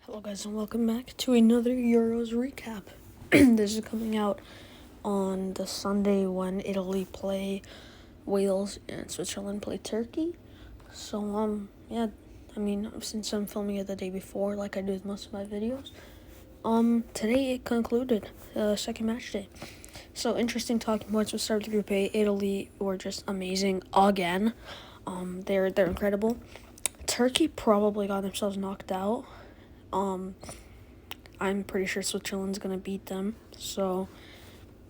Hello guys and welcome back to another Euros recap. This is coming out on the Sunday when Italy play Wales and Switzerland play Turkey. So since I'm filming it the day before like I do with most of my videos, today it concluded the second match day. So interesting talking points. We'll start with Group A. Italy were just amazing again. They're incredible. Turkey probably got themselves knocked out. I'm pretty sure Switzerland's going to beat them. So,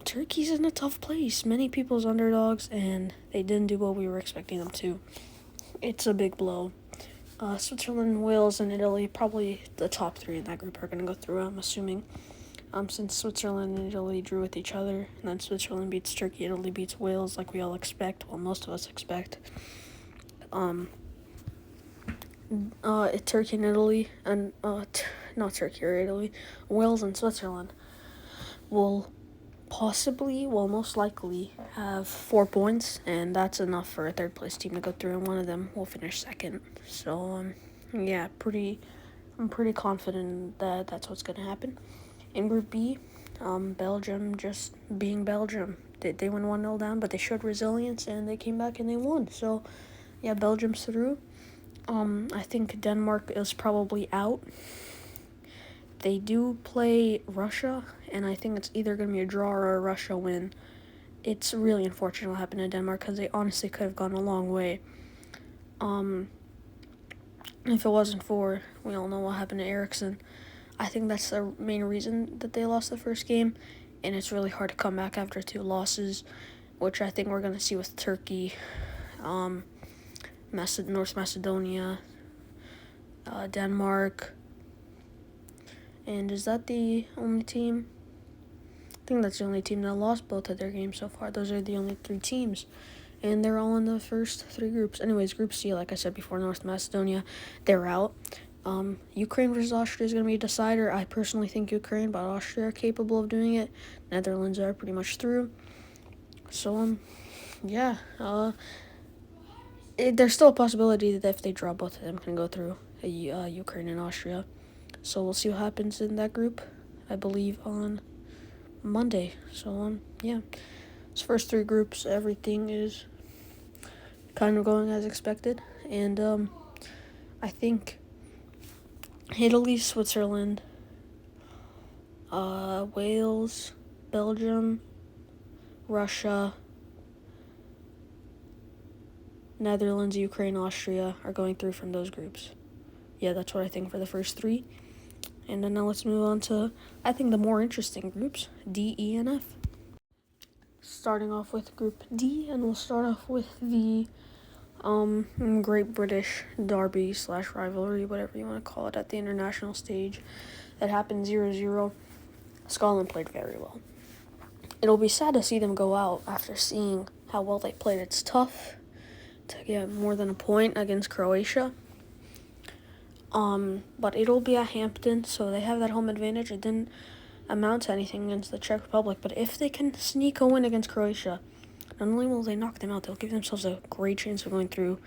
Turkey's in a tough place. Many people's underdogs, and they didn't do what we were expecting them to. It's a big blow. Switzerland, Wales, and Italy, probably the top three in that group are going to go through, I'm assuming. Since Switzerland and Italy drew with each other, and then Switzerland beats Turkey, Italy beats Wales, like we all expect. Well, most of us expect. Turkey and Italy, and not Turkey or Italy, Wales and Switzerland will most likely have 4 points, and that's enough for a third place team to go through, and one of them will finish second. So, I'm pretty confident that that's what's going to happen. In Group B, Belgium just being Belgium. They went 1-0 down, but they showed resilience, and they came back and they won. So, yeah, Belgium's through. I think Denmark is probably out. They do play Russia, and I think it's either going to be a draw or a Russia win. It's really unfortunate what happened to Denmark because they honestly could have gone a long way. If it wasn't for, we all know what happened to Eriksson. I think that's the main reason that they lost the first game, and it's really hard to come back after 2 losses, which I think we're going to see with Turkey, North Macedonia, Denmark, and is that the only team? I think that's the only team that lost both of their games so far. Those are the only 3 teams, and they're all in the first 3 groups. Anyways, Group C, like I said before, North Macedonia, they're out. Ukraine versus Austria is going to be a decider. I personally think Ukraine, but Austria are capable of doing it. Netherlands are pretty much through. So, there's still a possibility that if they draw, both of them can go through, Ukraine and Austria. So we'll see what happens in that group, I believe, on Monday. So, So first 3 groups, everything is kind of going as expected. And, I think Italy, Switzerland, Wales, Belgium, Russia, Netherlands, Ukraine, Austria are going through from those groups. Yeah, that's what I think for the first 3. And then now let's move on to, I think, the more interesting groups, D, E, and F. Starting off with Group D, and we'll start off with the Great British Derby / rivalry, whatever you want to call it, at the international stage that happened 0-0. Scotland played very well. It'll be sad to see them go out after seeing how well they played. It's tough to get more than a point against Croatia. But it'll be at Hampton, so they have that home advantage. It didn't amount to anything against the Czech Republic, but if they can sneak a win against Croatia, not only will they knock them out, they'll give themselves a great chance of going through,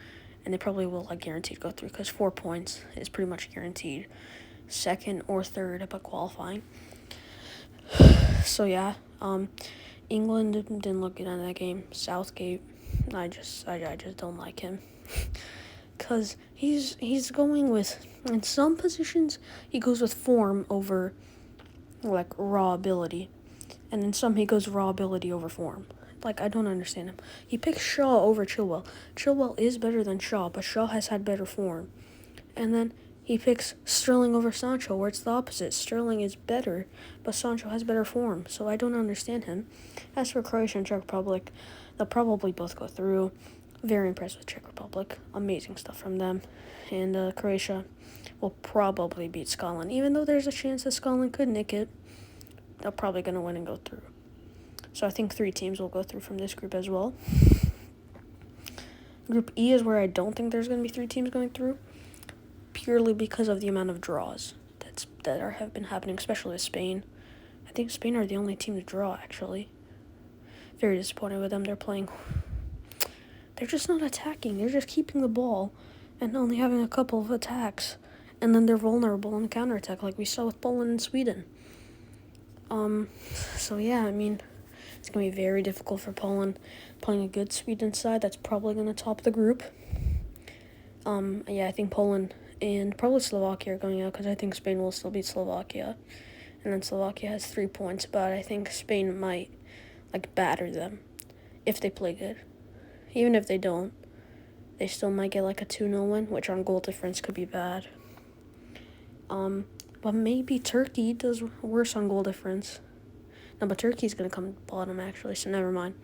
and they probably will, guaranteed go through, because 4 points is pretty much guaranteed. Second or third, but qualifying. So, England didn't look good in that game. Southgate, I just don't like him. Because he's going with, in some positions, he goes with form over, raw ability. And in some, he goes raw ability over form. I don't understand him. He picks Shaw over Chilwell. Chilwell is better than Shaw, but Shaw has had better form. And then he picks Sterling over Sancho, where it's the opposite. Sterling is better, but Sancho has better form. So I don't understand him. As for Croatia and Czech Republic, they'll probably both go through. Very impressed with Czech Republic. Amazing stuff from them. And Croatia will probably beat Scotland. Even though there's a chance that Scotland could nick it, they're probably going to win and go through. So I think 3 teams will go through from this group as well. Group E is where I don't think there's going to be 3 teams going through, purely because of the amount of draws that have been happening, especially with Spain. I think Spain are the only team to draw, actually. Very disappointed with them. They're just not attacking. They're just keeping the ball and only having a couple of attacks. and then they're vulnerable on counterattack, like we saw with Poland and Sweden. So yeah, I mean, it's going to be very difficult for Poland playing a good Sweden side that's probably going to top the group. Yeah, I think Poland and probably Slovakia are going out because I think Spain will still beat Slovakia. And then Slovakia has 3 points, but I think Spain might, batter them if they play good. Even if they don't, they still might get, a 2-0 win, which on goal difference could be bad. But maybe Turkey does worse on goal difference. No, but Turkey's going to come bottom, actually, so never mind.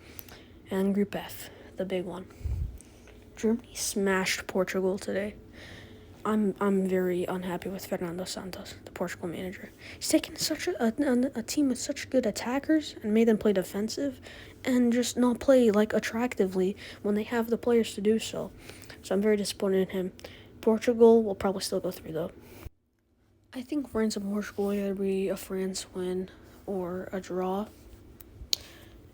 And Group F, the big one. Germany smashed Portugal today. I'm very unhappy with Fernando Santos, the Portugal manager. He's taken such a team with such good attackers and made them play defensive and just not play, attractively when they have the players to do so. So I'm very disappointed in him. Portugal will probably still go through, though. I think France and Portugal will either be a France win or a draw.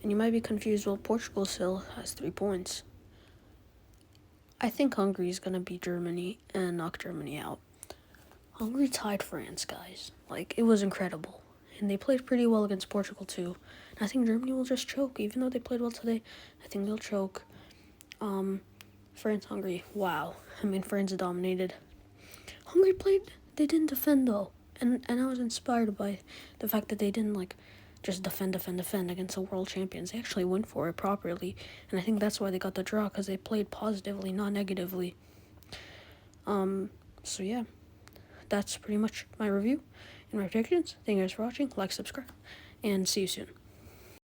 And you might be confused, well, Portugal still has 3 points. I think Hungary is going to beat Germany and knock Germany out. Hungary tied France, guys. It was incredible. And they played pretty well against Portugal, too. And I think Germany will just choke. Even though they played well today, I think they'll choke. France, Hungary, wow. I mean, France dominated. Hungary they didn't defend, though. And I was inspired by the fact that they didn't, just defend against the world champions. They actually went for it properly, and I think that's why they got the draw, because they played positively, not negatively. So yeah, that's pretty much my review and my predictions. Thank you guys for watching. Like, subscribe, and see you soon.